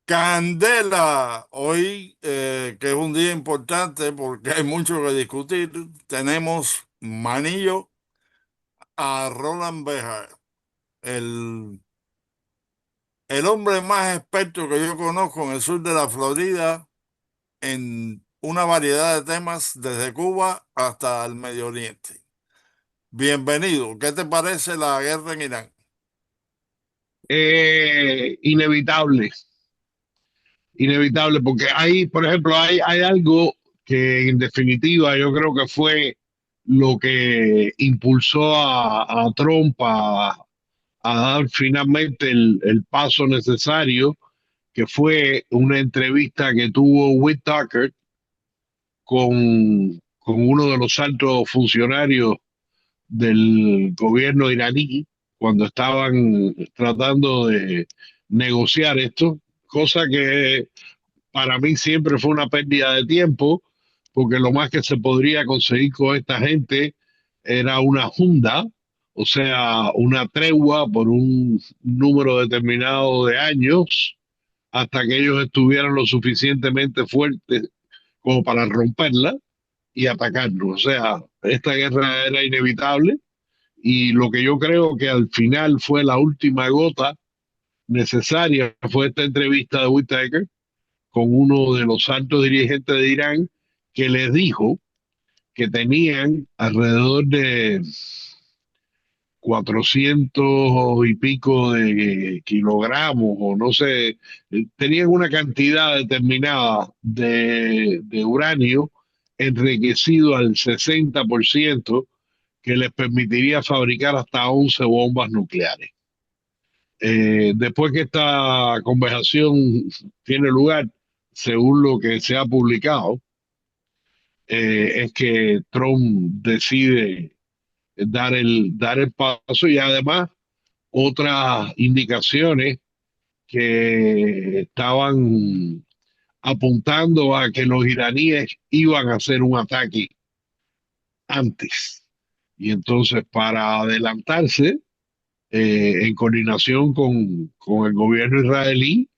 Candela, hoy que es un día importante porque hay mucho que discutir, tenemos Manillo a Roland Bejar, el, el hombre más experto que yo conozco en el sur de la Florida en una variedad de temas desde Cuba hasta el Medio Oriente. Bienvenido, ¿qué te parece la guerra en Irán? Inevitable, inevitable, porque hay, por ejemplo, hay algo que en definitiva yo creo que fue lo que impulsó a Trump a dar finalmente el paso necesario, que fue una entrevista que tuvo Whit Tucker con uno de los altos funcionarios del gobierno iraní cuando estaban tratando de negociar esto, cosa que para mí siempre fue una pérdida de tiempo, porque lo más que se podría conseguir con esta gente era una junta, o sea, una tregua por un número determinado de años, hasta que ellos estuvieran lo suficientemente fuertes como para romperla y atacarnos. O sea, esta guerra era inevitable y lo que yo creo que al final fue la última gota necesaria fue esta entrevista de Whitaker con uno de los altos dirigentes de Irán que les dijo que tenían alrededor de 400 y pico de kilogramos o no sé, tenían una cantidad determinada de uranio enriquecido al 60% que les permitiría fabricar hasta 11 bombas nucleares. Después que esta conversación tiene lugar, según lo que se ha publicado, es que Trump decide dar el paso y además otras indicaciones que estaban apuntando a que los iraníes iban a hacer un ataque antes. Y entonces, para adelantarse, en coordinación con el gobierno israelí,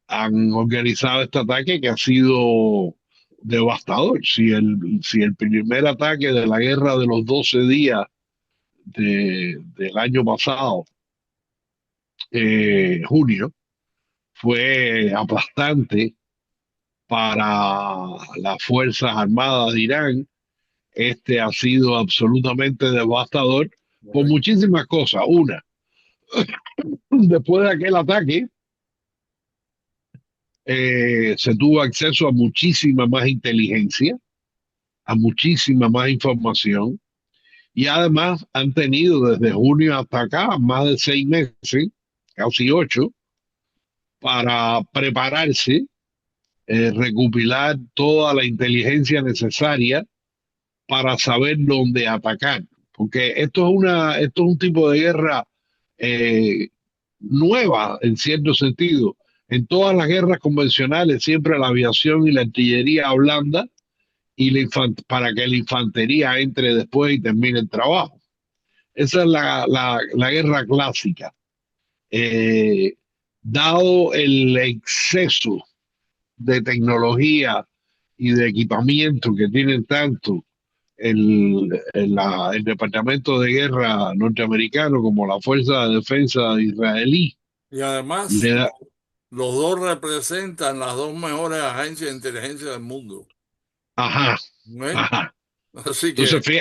han organizado este ataque que ha sido devastador. Si el primer ataque de la guerra de los 12 días del año pasado, junio, fue aplastante para las Fuerzas Armadas de Irán, este ha sido absolutamente devastador por Correcto. muchísimas cosas. Una, después de aquel ataque, se tuvo acceso a muchísima más inteligencia, a muchísima más información y además han tenido desde junio hasta acá más de 6 meses, casi 8, para prepararse, recopilar toda la inteligencia necesaria para saber dónde atacar. Porque esto es un tipo de guerra eh, nueva en cierto sentido. En todas las guerras convencionales siempre la aviación y la artillería blanda y para que la infantería entre después y termine el trabajo. Esa es la guerra clásica. Eh, Dado el exceso de tecnología y de equipamiento que tienen tanto el Departamento de Guerra norteamericano como la Fuerza de Defensa israelí, Y además, le da, los dos representan las dos mejores agencias de inteligencia del mundo. ajá, ¿Eh? ajá. Así que Entonces,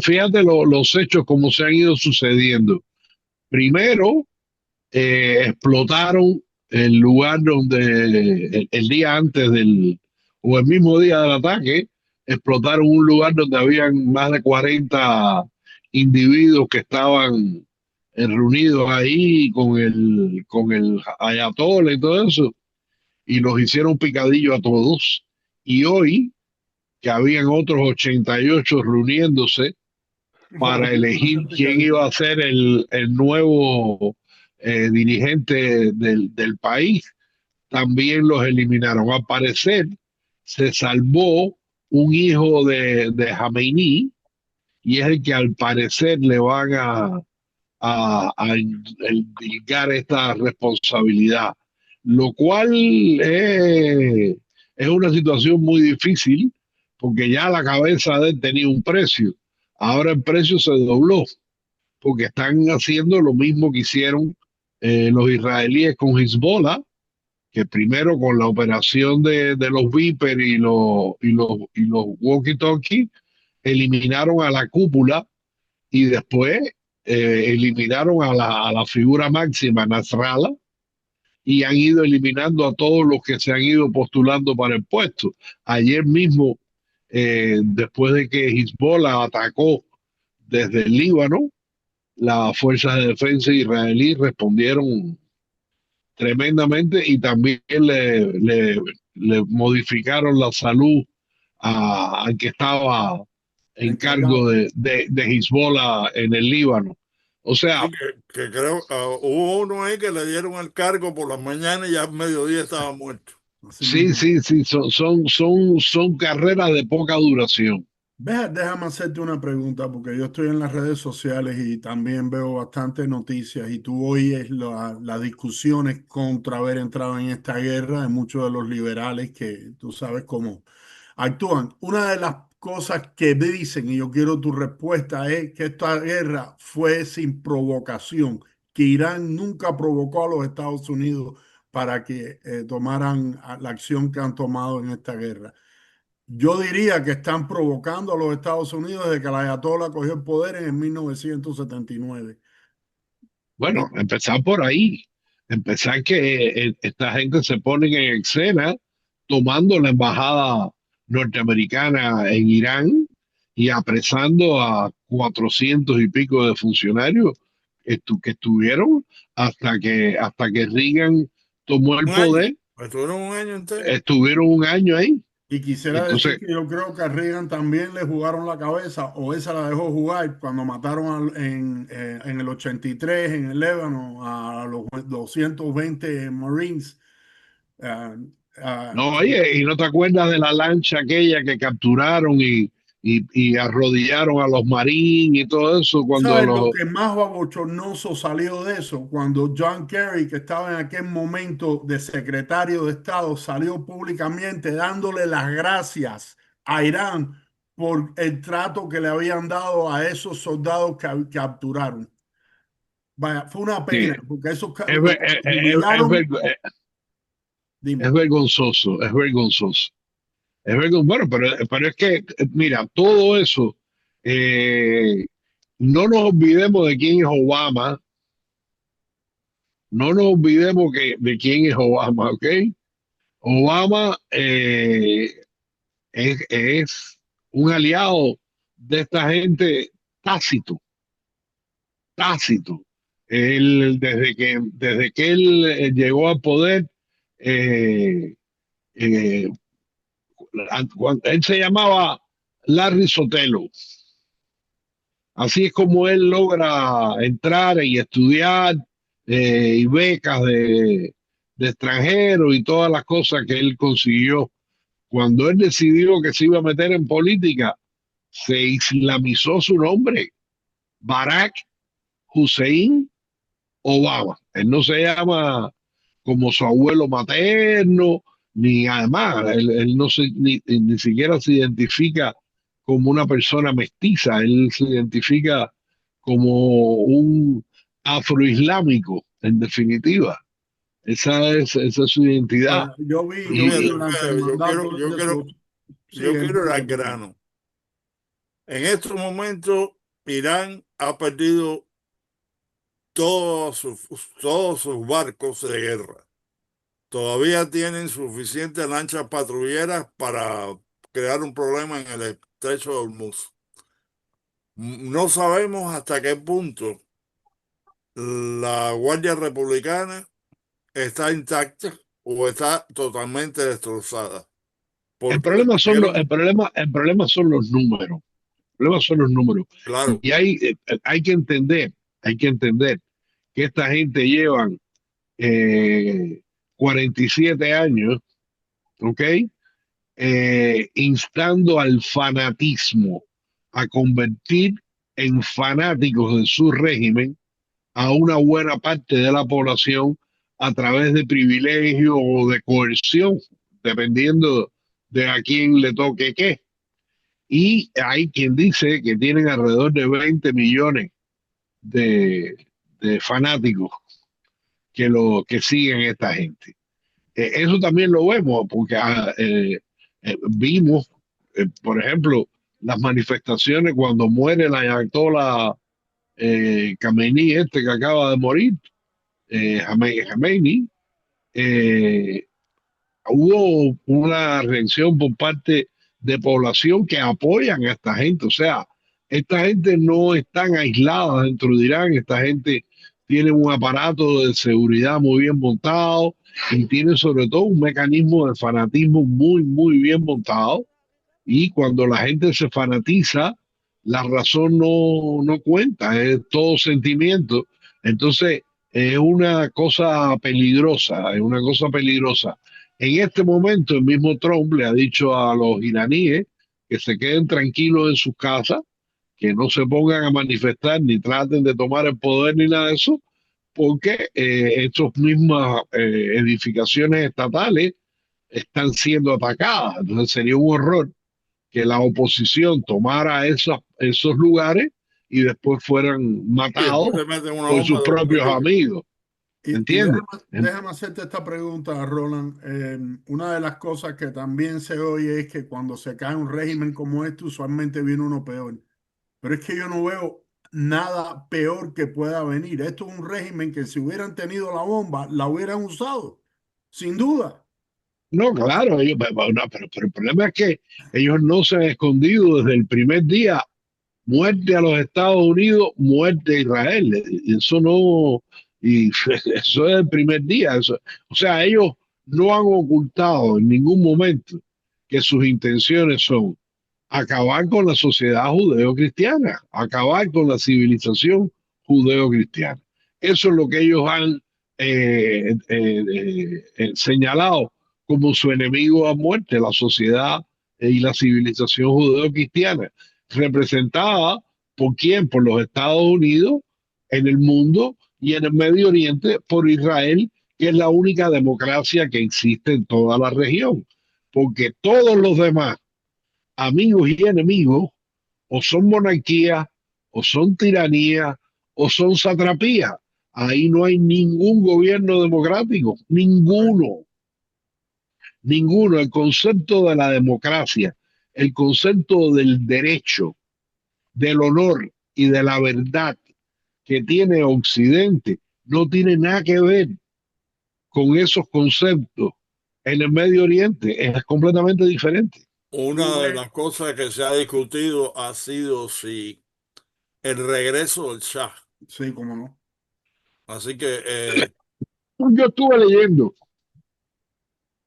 fíjate los hechos como se han ido sucediendo. Primero, explotaron el lugar donde el día antes o el mismo día del ataque, explotaron un lugar donde habían más de 40 individuos que estaban reunidos ahí con el ayatollah y todo eso, y los hicieron picadillo a todos. Y hoy, que habían otros 88 reuniéndose, para volvieron a elegir hacer quién iba picadillo. a ser el nuevo dirigente del país, también los eliminaron. Al parecer, se salvó un hijo de Jamení y es el que al parecer le van a indicar esta responsabilidad. lo cual es una situación muy difícil porque ya la cabeza de él tenía un precio. Ahora el precio se dobló porque están haciendo lo mismo que hicieron los israelíes con Hezbollah, que primero con la operación de los Viper y los walkie-talkie eliminaron a la cúpula y después eliminaron a la figura máxima, Nasrallah, y han ido eliminando a todos los que se han ido postulando para el puesto. Ayer mismo, después de que Hezbollah atacó desde el Líbano, las fuerzas de defensa israelí respondieron tremendamente y también le modificaron la salud al que estaba en cargo Encargado. de Hezbollah en el Líbano. O sea, Sí, que creo, hubo uno ahí que le dieron el cargo por las mañanas y ya al mediodía estaba muerto. Así sí, mismo. sí, sí, son carreras de poca duración. Déjame hacerte una pregunta, porque yo estoy en las redes sociales y también veo bastantes noticias y tú oyes las discusiones contra haber entrado en esta guerra de muchos de los liberales que tú sabes cómo actúan. Una de las cosas que dicen, y yo quiero tu respuesta, es que esta guerra fue sin provocación, que Irán nunca provocó a los Estados Unidos para que tomaran la acción que han tomado en esta guerra. Yo diría que están provocando a los Estados Unidos desde que la Ayatollah cogió el poder en 1979. Bueno, No, empezar por ahí, empezar que esta gente se pone en escena tomando la embajada norteamericana en Irán y apresando a 400 y pico de funcionarios que estuvieron hasta que Reagan tomó el Un año. poder, Estuvieron un año entero. estuvieron un año ahí. y quisiera decir Entonces, que yo creo que a Reagan también le jugaron la cabeza, o esa la dejó jugar cuando mataron en el 83 en el Líbano a los 220 Marines. Ah, no, que oye, ¿y no te acuerdas de la lancha aquella que capturaron y arrodillaron a los marines y todo eso cuando ¿Sabes lo los... que más bochornoso salió de eso? Cuando John Kerry, que estaba en aquel momento de secretario de Estado, salió públicamente dándole las gracias a Irán por el trato que le habían dado a esos soldados que capturaron. Vaya, fue una Sí, pena, porque esos es, los humillaron. es Dime. vergonzoso, es vergonzoso. Bueno, pero es que, mira, todo eso, eh, no nos olvidemos de quién es Obama, no nos olvidemos de quién es Obama, ¿ok? Obama es un aliado de esta gente tácito, tácito. Desde que él llegó al poder, eh, eh, él se llamaba Larry Sotelo. Así es como él logra entrar y estudiar y becas de extranjeros y todas las cosas que él consiguió. Cuando él decidió que se iba a meter en política, se islamizó su nombre, Barack Hussein Obama. Él no se llama como su abuelo materno, ni además, él no ni siquiera se identifica como una persona mestiza, él se identifica como un afroislámico, en definitiva. Esa es su identidad. Bueno, yo vi Fíjate, durante el fíjate, mandato de eso. Sí, yo quiero ir al entiendo. grano. En estos momentos, Irán ha perdido todos sus barcos de guerra. Todavía tienen suficientes lanchas patrulleras para crear un problema en el estrecho de Hormuz. No sabemos hasta qué punto la Guardia Republicana está intacta o está totalmente destrozada. El Porque le problema son los, metieron, el problema son los números. El problema son los números. claro, Y hay que entender que esta gente llevan eh, 47 años, ¿ok? Instando al fanatismo, a convertir en fanáticos de su régimen a una buena parte de la población a través de privilegio o de coerción, dependiendo de a quién le toque qué. Y hay quien dice que tienen alrededor de 20 millones de, de fanáticos que siguen a esta gente. Eso también lo vemos, porque vimos, por ejemplo, las manifestaciones cuando muere la ayatollah Khamenei, este que acaba de morir, Khamenei, eh, hubo una reacción por parte de población que apoyan a esta gente. O sea, esta gente no están aislada dentro de Irán, esta gente tiene un aparato de seguridad muy bien montado y tiene sobre todo un mecanismo de fanatismo muy, muy bien montado. Y cuando la gente se fanatiza, la razón no cuenta, es todo sentimiento. Entonces, es una cosa peligrosa, es una cosa peligrosa. En este momento, el mismo Trump le ha dicho a los iraníes que se queden tranquilos en sus casas, que no se pongan a manifestar ni traten de tomar el poder ni nada de eso, porque estas mismas edificaciones estatales están siendo atacadas. Entonces sería un horror que la oposición tomara esos lugares y después fueran Y después matados se meten una por bomba sus de los propios políticos. amigos. Y ¿Entiendes? déjame hacerte esta pregunta, Roland. Una de las cosas que también se oye es que cuando se cae un régimen como este, usualmente viene uno peor. Pero es que yo no veo nada peor que pueda venir. Esto es un régimen que si hubieran tenido la bomba, la hubieran usado, sin duda. No, claro, no, pero el problema es que ellos no se han escondido desde el primer día. Muerte a los Estados Unidos, muerte a Israel. Eso no, y eso es el primer día. Eso, o sea, ellos no han ocultado en ningún momento que sus intenciones son acabar con la sociedad judeo-cristiana, acabar con la civilización judeo-cristiana. Eso es lo que ellos han señalado como su enemigo a muerte, la sociedad y la civilización judeo-cristiana, representada por quién, por los Estados Unidos en el mundo y en el Medio Oriente por Israel, que es la única democracia que existe en toda la región, porque todos los demás amigos y enemigos, o son monarquías, o son tiranías, o son satrapías. Ahí no hay ningún gobierno democrático, ninguno, ninguno. El concepto de la democracia, el concepto del derecho, del honor y de la verdad que tiene Occidente no tiene nada que ver con esos conceptos en el Medio Oriente, es completamente diferente. Tú Una de ves, las cosas que se ha discutido ha sido si el regreso del Shah. sí, cómo no. Así que, Yo estuve leyendo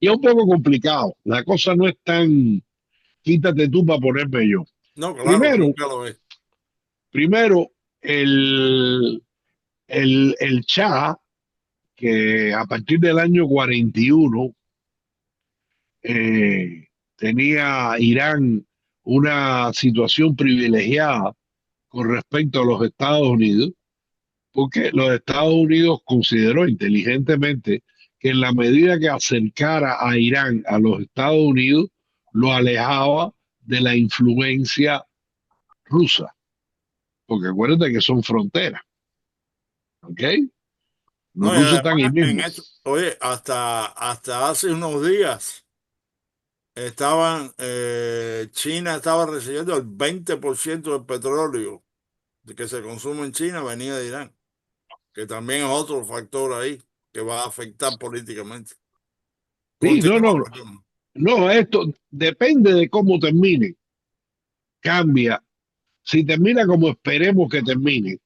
y es un poco complicado. La cosa no es tan quítate tú para ponerme yo. no, claro, Primero, nunca lo es. primero el, el Shah, que a partir del año 41 tenía Irán una situación privilegiada con respecto a los Estados Unidos, porque los Estados Unidos consideró inteligentemente que en la medida que acercara a Irán a los Estados Unidos, lo alejaba de la influencia rusa, porque acuérdate que son fronteras, ¿ok? Los No, y rusos están ahí además, mismo. oye, hasta hace unos días China estaba recibiendo el 20% del petróleo que se consume en China venía de Irán, que también es otro factor ahí que va a afectar políticamente. Sí, no, Continúa, no, Raquel. no, esto depende de cómo termine, cambia. Si termina como esperemos que termine,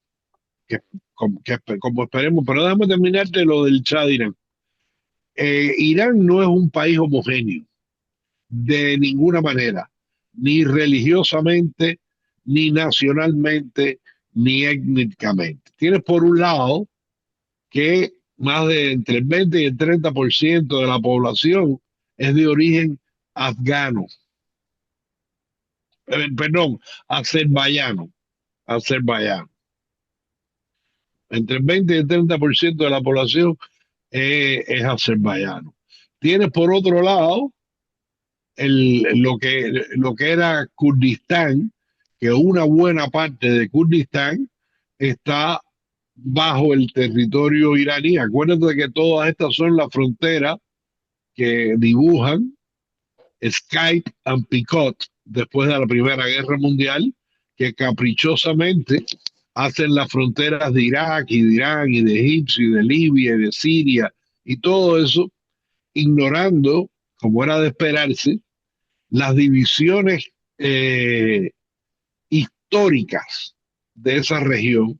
como esperemos, pero déjame terminarte lo del Chad Irán. Irán no es un país homogéneo de ninguna manera, ni religiosamente, ni nacionalmente, ni étnicamente. Tienes por un lado que más de entre el 20 y el 30% de la población es de origen afgano, perdón, azerbaiyano, azerbaiyano. Entre el 20 y el 30% de la población es azerbaiyano. Tienes por otro lado lo que era Kurdistán, que una buena parte de Kurdistán está bajo el territorio iraní. Acuérdate de que todas estas son las fronteras que dibujan Skype and Picot después de la Primera Guerra Mundial, que caprichosamente hacen las fronteras de Irak y de Irán y de Egipto y de Libia y de Siria y todo eso, ignorando, como era de esperarse, las divisiones históricas de esa región,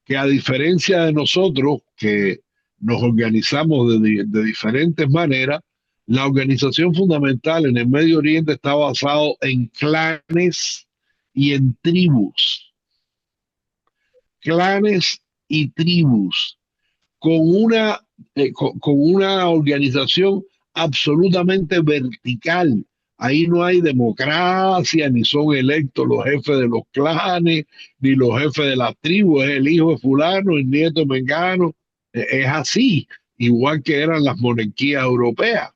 que a diferencia de nosotros, que nos organizamos de diferentes maneras, la organización fundamental en el Medio Oriente está basado en clanes y en tribus, clanes y tribus, con con una organización absolutamente vertical. Ahí no hay democracia, ni son electos los jefes de los clanes, ni los jefes de las tribus, es el hijo de fulano, el nieto de mengano. Es así, igual que eran las monarquías europeas.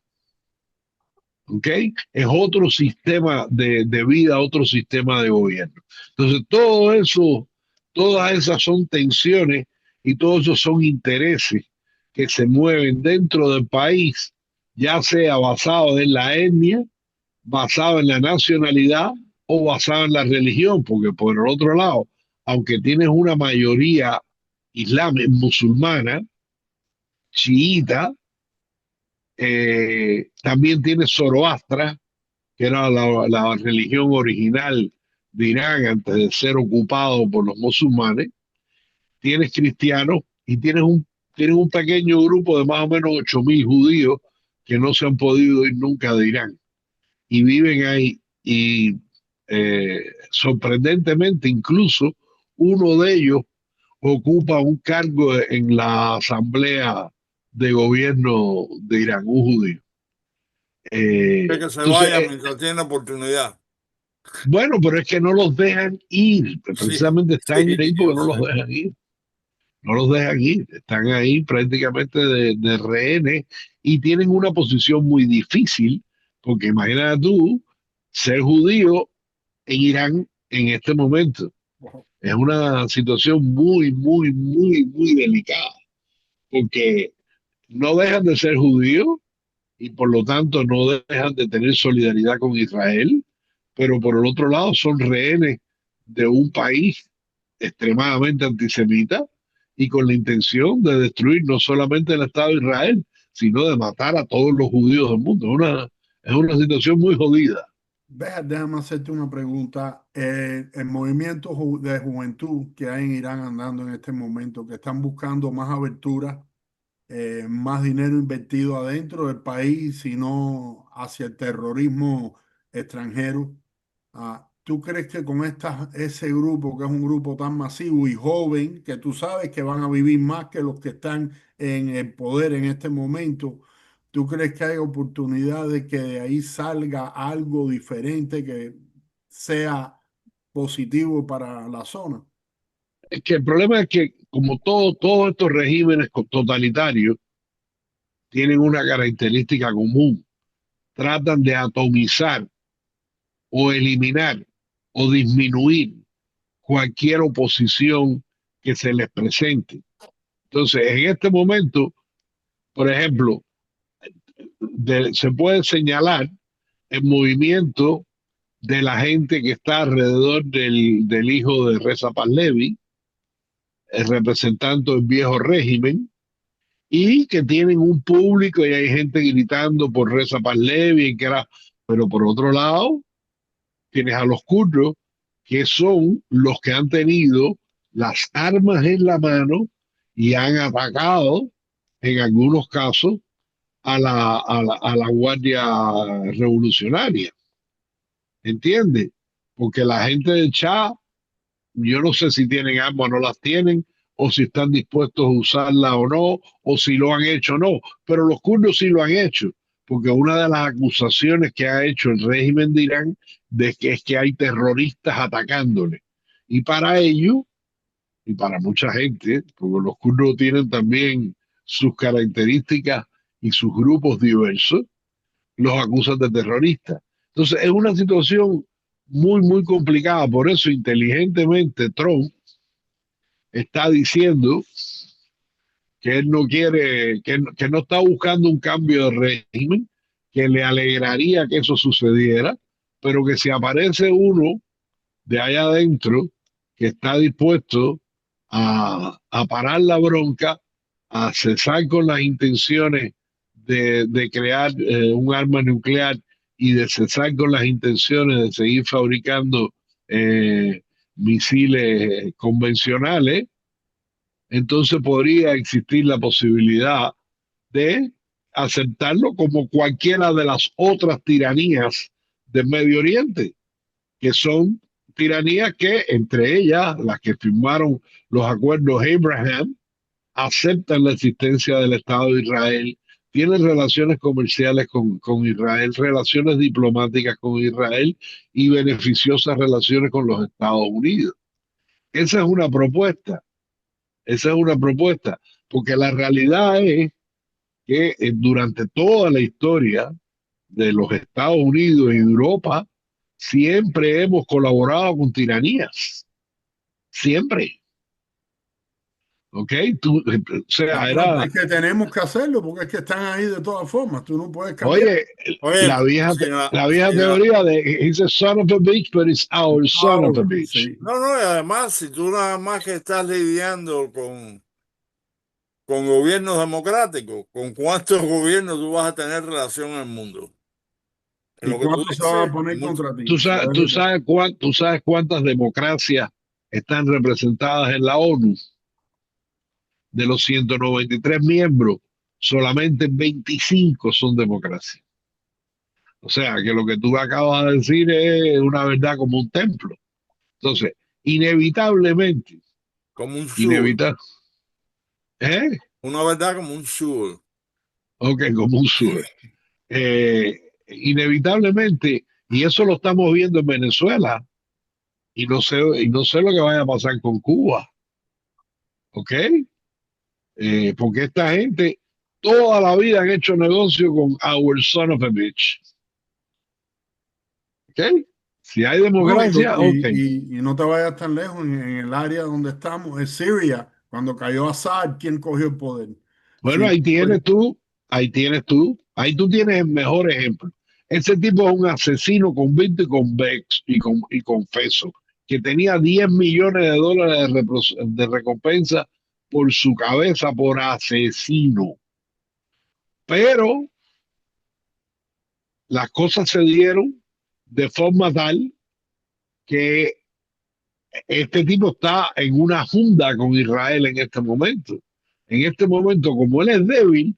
¿Ok? Es otro sistema de vida, otro sistema de gobierno. Entonces, todo eso, todas esas son tensiones y todos esos son intereses que se mueven dentro del país, ya sea basado en la etnia, basado en la nacionalidad o basado en la religión, porque por el otro lado, aunque tienes una mayoría islámica, musulmana, chiita, también tienes Zoroastra, que era la religión original de Irán antes de ser ocupado por los musulmanes. Tienes cristianos y tienes un pequeño grupo de más o menos 8.000 judíos que no se han podido ir nunca de Irán y viven ahí. Y sorprendentemente, incluso uno de ellos ocupa un cargo en la asamblea de gobierno de Irán, un judío. Que se Entonces, vaya mientras tiene oportunidad. bueno, pero es que no los dejan ir, Sí, precisamente están sí, ahí yo porque no los sé. dejan ir, no los dejan ir, están ahí prácticamente de rehenes y tienen una posición muy difícil, porque imagínate tú ser judío en Irán en este momento. Es una situación muy delicada, porque no dejan de ser judíos y por lo tanto no dejan de tener solidaridad con Israel, pero por el otro lado son rehenes de un país extremadamente antisemita y con la intención de destruir no solamente el Estado de Israel, sino de matar a todos los judíos del mundo. Es una situación muy jodida. Vea, déjame hacerte una pregunta. El movimiento de juventud que hay en Irán andando en este momento, que están buscando más abertura, más dinero invertido adentro del país y no hacia el terrorismo extranjero. ¿Tú crees que con ese grupo, que es un grupo tan masivo y joven, que tú sabes que van a vivir más que los que están en el poder en este momento, tú crees que hay oportunidad de que de ahí salga algo diferente que sea positivo para la zona? Es que el problema es que, como todos estos regímenes totalitarios tienen una característica común, tratan de atomizar o eliminar o disminuir cualquier oposición que se les presente. Entonces, en este momento, por ejemplo, se puede señalar el movimiento de la gente que está alrededor del hijo de Reza Pahlavi, el representante del viejo régimen, y que tienen un público y hay gente gritando por Reza Pahlavi, pero por otro lado, tienes a los kurdos, que son los que han tenido las armas en la mano y han atacado, en algunos casos, a la Guardia Revolucionaria. ¿Entiendes? Porque la gente del Shah, yo no sé si tienen armas o no las tienen, o si están dispuestos a usarla o no, o si lo han hecho o no, pero los kurdos sí lo han hecho, porque una de las acusaciones que ha hecho el régimen de Irán es que hay terroristas atacándole. Y para ello, y para mucha gente, porque los kurdos tienen también sus características y sus grupos diversos, los acusan de terroristas. Entonces es una situación muy, muy complicada. Por eso inteligentemente Trump está diciendo que él no quiere, que no está buscando un cambio de régimen, que le alegraría que eso sucediera, pero que si aparece uno de allá adentro que está dispuesto a parar la bronca, a cesar con las intenciones de crear un arma nuclear y de cesar con las intenciones de seguir fabricando eh, misiles convencionales, entonces podría existir la posibilidad de aceptarlo como cualquiera de las otras tiranías del Medio Oriente, que son tiranías que, entre ellas, las que firmaron los acuerdos Abraham, aceptan la existencia del Estado de Israel, tienen relaciones comerciales con Israel, relaciones diplomáticas con Israel y beneficiosas relaciones con los Estados Unidos. Esa es una propuesta, esa es una propuesta, porque la realidad es que durante toda la historia de los Estados Unidos y Europa, siempre hemos colaborado con tiranías, siempre, ¿ok? O sea, Claro, era, es que tenemos que hacerlo porque es que están ahí de todas formas. Tú no puedes cambiar. oye, Oye, si la vieja teoría de he's a son of a bitch, but it's our son of a Ahora, bitch. sí. no, no, y además, si tú nada más que estás lidiando con gobiernos democráticos, ¿con cuántos gobiernos tú vas a tener relación en el mundo? En ¿Y lo que tú cuánto se van a dices, poner mucho. contra ti? ¿Sabes? Tú sabes cuántas democracias están representadas en la ONU. De los 193 miembros, solamente 25 son democracias. O sea, que lo que tú acabas de decir es una verdad como un templo. Entonces, inevitablemente, Como un sur, inevitable, ¿eh? una verdad como un sur. Ok, como un sur. Inevitablemente, y eso lo estamos viendo en Venezuela, y no sé lo que vaya a pasar con Cuba, ¿ok? Porque esta gente toda la vida han hecho negocio con our son of a bitch, ¿ok? Si hay No, democracia, ok. y no te vayas tan lejos en el área donde estamos, es Siria. Cuando cayó Assad, ¿quién cogió el poder? Bueno, Sí, ahí tú tienes el mejor ejemplo. Ese tipo es un asesino convicto y y confeso, que tenía 10 millones de dólares de recompensa por su cabeza por asesino. Pero las cosas se dieron de forma tal que este tipo está en una funda con Israel en este momento. En este momento, como él es débil,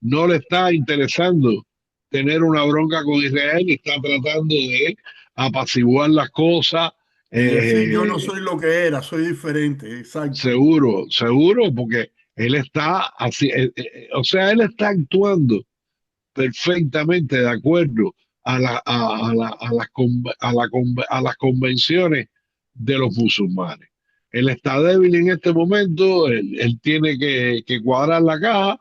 no le está interesando tener una bronca con Israel y está tratando de apaciguar las cosas. y decir yo no eh, soy lo que era, soy diferente, exacto. Seguro, seguro, porque él está así, o sea, él está actuando perfectamente de acuerdo a las convenciones de los musulmanes. Él está débil en este momento, él tiene que cuadrar la caja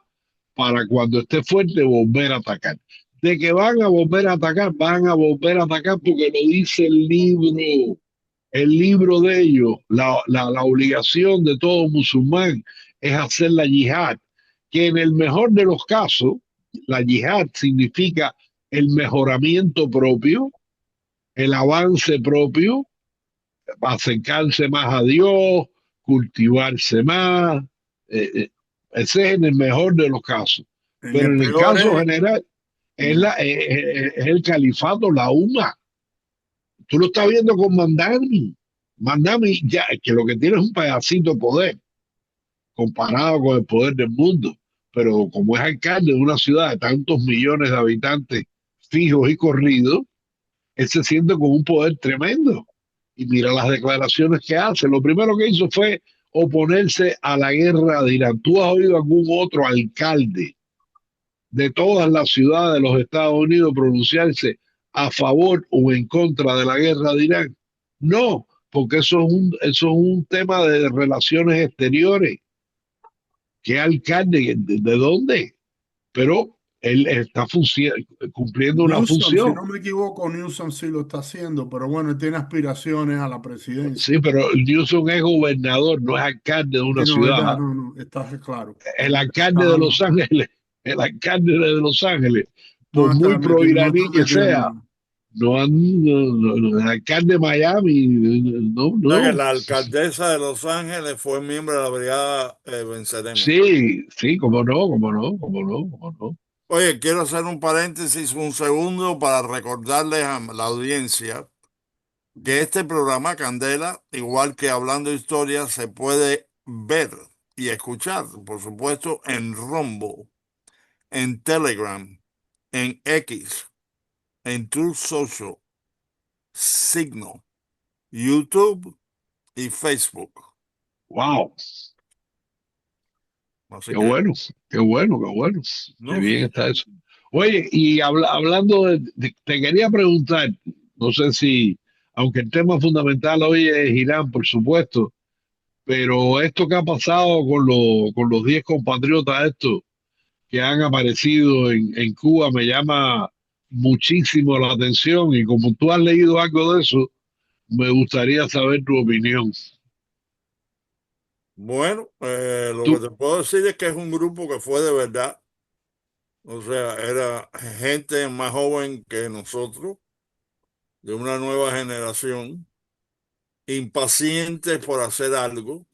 para cuando esté fuerte volver a atacar. De que van a volver a atacar, van a volver a atacar porque lo dice el libro de ellos, la obligación de todo musulmán es hacer la yihad, que en el mejor de los casos, la yihad significa el mejoramiento propio, el avance propio, acercarse más a Dios, cultivarse más. eh, eh, Ese es en el mejor de los casos. En Pero el en el peor caso es, general, en el- es el califato, la UMA. Tú lo estás viendo con Mandami. Mandami, ya, que lo que tiene es un pedacito de poder comparado con el poder del mundo. Pero como es alcalde de una ciudad de tantos millones de habitantes fijos y corridos, él se siente con un poder tremendo. Y mira las declaraciones que hace. Lo primero que hizo fue oponerse a la guerra de Irán. ¿Tú has oído algún otro alcalde de todas las ciudades de los Estados Unidos pronunciarse a favor o en contra de la guerra de Irán? No, porque eso es un tema de relaciones exteriores, ¿Qué alcalde? ¿De dónde? Pero él está cumpliendo una Newsom, si función. no me equivoco, Newsom sí lo está haciendo, pero bueno, él tiene aspiraciones a la presidencia. Sí, pero Newsom es gobernador, no es alcalde de una Sí, no, verdad, ciudad. no, no, está claro. El alcalde de Estábamos- Los Ángeles, el alcalde de Los Ángeles, no por muy está metido, no está pro-iraní que metido en sea, nada. el alcalde de Miami, no, O sea que no. la alcaldesa de Los Ángeles fue miembro de la brigada Venceremos. Sí, sí, cómo no, cómo no, cómo no, cómo no. Oye, quiero hacer un paréntesis un segundo para recordarles a la audiencia que este programa Candela, igual que Hablando Historia, se puede ver y escuchar, por supuesto, en Rumble, en Telegram, en X, en Truth Social, Signal, YouTube y Facebook. Wow, Así qué que, bueno, qué bueno, qué bueno. Qué no, bien está eso. Oye, y hablando te quería preguntar, no sé si, aunque el tema fundamental hoy es Irán, por supuesto, pero esto que ha pasado con los 10 compatriotas estos que han aparecido en Cuba me llama muchísimo la atención y como tú has leído algo de eso, me gustaría saber tu opinión. bueno, lo Tú, que te puedo decir es que es un grupo que fue de verdad, o sea, era gente más joven que nosotros, de una nueva generación, impacientes por hacer algo.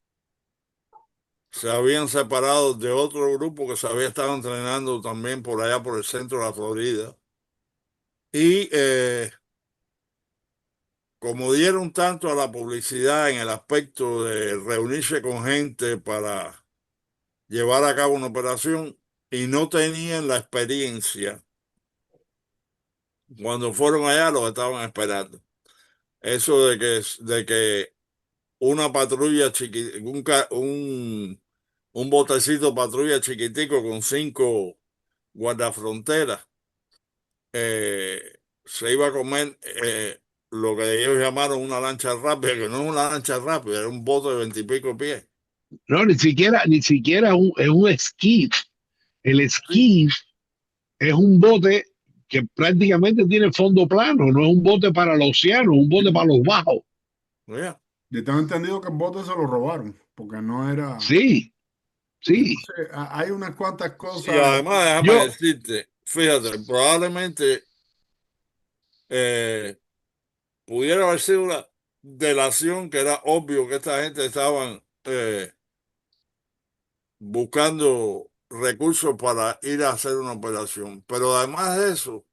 Se habían separado de otro grupo que se había estado entrenando también por allá por el centro de la Florida. Y como dieron tanto a la publicidad en el aspecto de reunirse con gente para llevar a cabo una operación y no tenían la experiencia, cuando fueron allá los estaban esperando. Eso de que una patrulla un botecito patrulla chiquitico con 5 guardafronteras se iba a comer lo que ellos llamaron una lancha rápida, que no es una lancha rápida, era un bote de 20 y pico pies. no, ni siquiera es un esquí. El Sí, esquí es un bote que prácticamente tiene fondo plano, no es un bote para el océano, un bote para los bajos. mira. Yo tengo entendido que el bote se lo robaron, porque no era. Sí, Yo no sí. sé, hay unas cuantas Y cosas. además, déjame Yo, decirte, fíjate, probablemente eh, pudiera haber sido una delación que era obvio que esta gente estaban buscando recursos para ir a hacer una operación. Pero además de eso,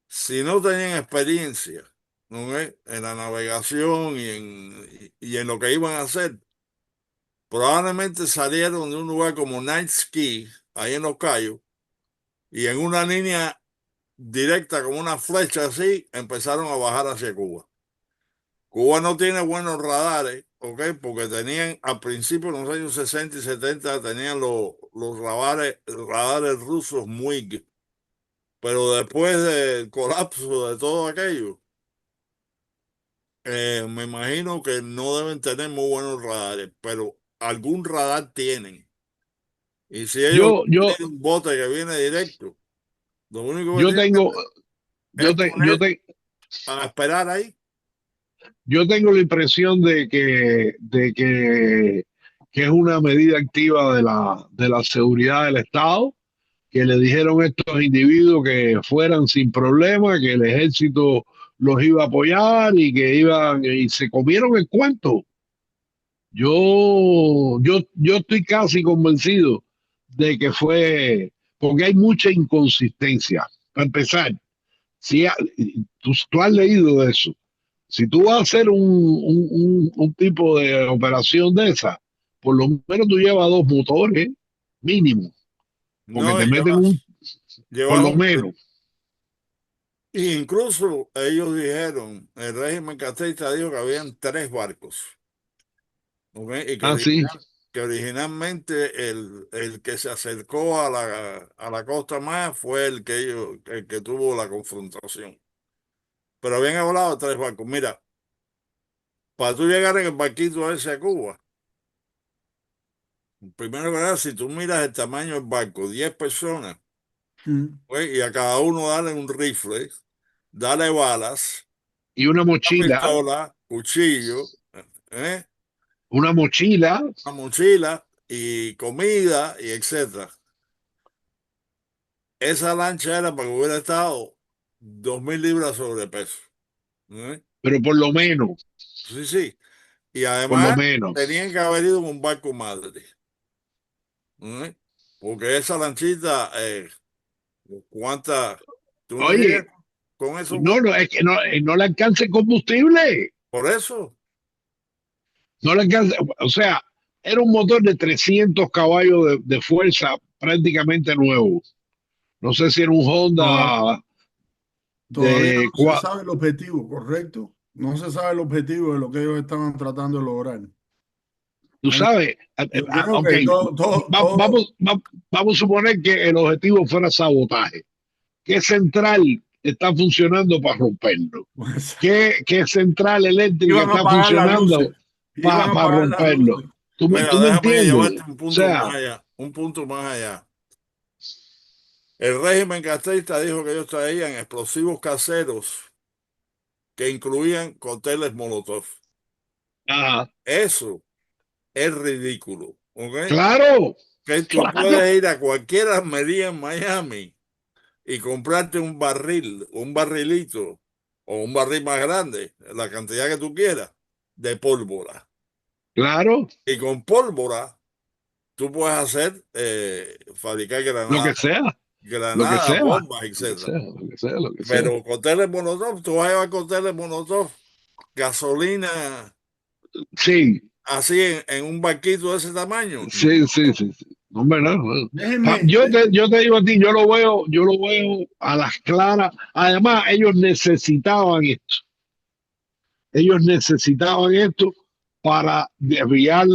si no tenían experiencia, ¿no es? En la navegación y en lo que iban a hacer, probablemente salieron de un lugar como Night Ski, ahí en Los Cayos, y en una línea directa como una flecha así, empezaron a bajar hacia Cuba. Cuba no tiene buenos radares, ¿ok? Porque tenían al principio, en los años 60 y 70, tenían los radares rusos muy, pero después del colapso de todo aquello, me imagino que no deben tener muy buenos radares, pero algún radar tienen. Y si ellos yo, yo, tienen un bote que viene directo, lo único que yo tienen tengo, es yo te, yo poner te, a esperar ahí. yo tengo la impresión que es una medida activa de la seguridad del Estado, que le dijeron a estos individuos que fueran sin problema, que el ejército los iba a apoyar y que iban, y se comieron el cuento. Yo estoy casi convencido de que fue, porque hay mucha inconsistencia. Para empezar, si tú has leído de eso, si tú vas a hacer un tipo de operación de esa, por lo menos tú llevas dos motores, mínimo, porque No, te meten por llevas lo menos. incluso ellos dijeron, el régimen castrista dijo que habían 3 barcos, ¿ok? Y Ah, sí. que originalmente el que se acercó a a la costa más fue el que tuvo la confrontación. Pero habían hablado de 3 barcos. Mira, para tú llegar en el barquito ese a Cuba, Primero que nada, si tú miras el tamaño del barco, 10 personas, Mm. pues, y a cada uno darle un rifle, darle balas, Y una una mochila, pistola, cuchillo, ¿eh? una mochila, Una mochila y comida y etcétera. Esa lancha era para que hubiera estado 2.000 libras sobrepeso. ¿Eh? pero Sí, sí. Y por lo además menos. tenían que haber ido en un barco madre. ¿Eh? Porque esa lanchita, ¿cuánta? ¿Tú no llegas Oye, con eso? no, no, es que no le alcanza el combustible, Por eso. no le alcanza, o sea, era un motor de 300 caballos de fuerza prácticamente nuevo. No sé si era un Toda- Honda Todavía de no se sabe el objetivo, ¿correcto? No se sabe el objetivo de lo que ellos estaban tratando de lograr. tú sabes, Yo creo ok, que vamos a suponer que el objetivo fuera sabotaje. ¿Qué central está funcionando para romperlo? pues, ¿Qué central eléctrica iban a está apagar las luces, funcionando iban a para apagar las romperlo? luces. ¿Tú Mira, me déjame entiendes? llevarte un O punto más sea, allá. Un punto más allá. El régimen castrista dijo que ellos traían explosivos caseros que incluían cócteles Molotov. ah, Eso es ridículo, ¿ok? claro, Que tú claro, puedes ir a cualquier armería en Miami y comprarte un barril, un barrilito o un barril más grande, la cantidad que tú quieras, de pólvora. claro, Y con pólvora tú puedes hacer, fabricar lo que granadas, sea, lo que granadas, sea, bombas, lo que etcétera. sea, lo que sea, lo que sea. Pero cócteles Molotov, tú vas a llevar cócteles Molotov, gasolina, Sí, así en un barquito de ese tamaño. sí, sí, sí, sí. No, hombre, no, no. Déjenme, Yo te digo a ti, yo lo veo a las claras. Además, ellos necesitaban esto para desviar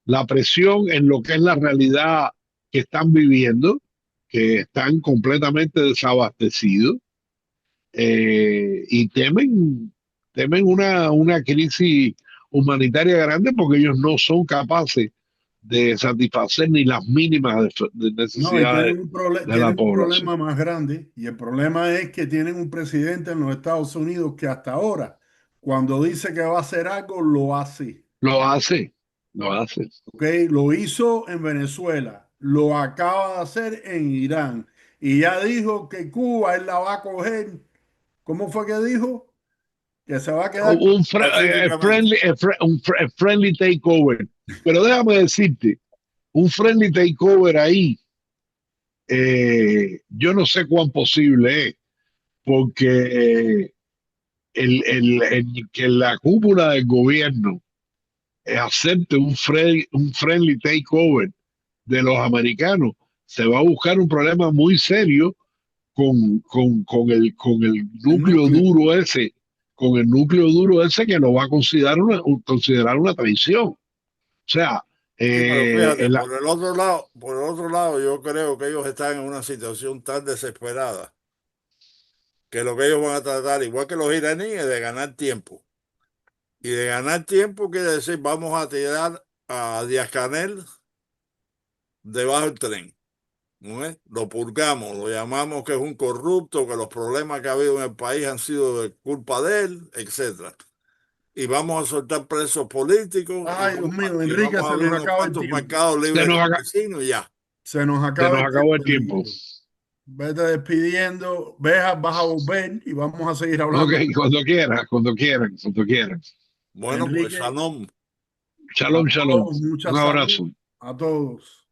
la presión en lo que es la realidad que están viviendo, que están completamente desabastecidos y temen una crisis humanitaria grande porque ellos no son capaces de satisfacer ni las mínimas de no, y necesidades de la tienen un población. problema más grande, y el problema es que tienen un presidente en los Estados Unidos que hasta ahora, cuando dice que va a hacer algo, lo hace. Lo hace, lo hace. ¿Ok? Lo hizo en Venezuela, lo acaba de hacer en Irán, y ya dijo que Cuba él la va a coger. ¿Cómo fue que dijo? Que se va a quedar. Un Pacíficamente. friendly takeover. Pero déjame decirte, un friendly takeover ahí, yo no sé cuán posible es, porque que la cúpula del gobierno acepte un friendly takeover de los americanos, se va a buscar un problema muy serio con el El núcleo núcleo. duro ese, con el núcleo duro ese que lo va a considerar una traición. O sea, Sí, pero fíjate, el, por el otro lado, yo creo que ellos están en una situación tan desesperada que lo que ellos van a tratar, igual que los iraníes, es de ganar tiempo. Y de ganar tiempo quiere decir, vamos a tirar a Díaz-Canel debajo del tren. ¿No es? Lo purgamos, lo llamamos que es un corrupto, que los problemas que ha habido en el país han sido de culpa de él, etcétera. Y vamos a soltar presos políticos Ay, Dios mío, y Enrique, vamos a se abrir nos unos acaba el cuantos tiempo. mercados se, libres nos, campesinos y ya. Se nos se acaba nos el acabó tiempo, el tiempo. Enriquito. Vete despidiendo, vas a volver y vamos a seguir Ok, hablando. cuando quieran, cuando quieran, cuando quieran. Bueno, pues Enrique, Shalom. a Shalom, shalom. todos, mucha Un salud abrazo. a todos.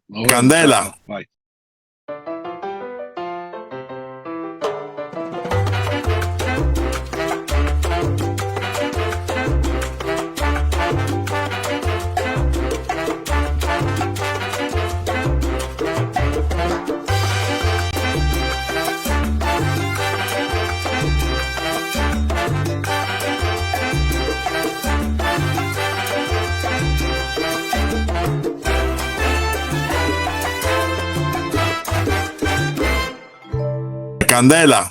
Nos vemos. Chao, Candela. chao. Bye. Candela.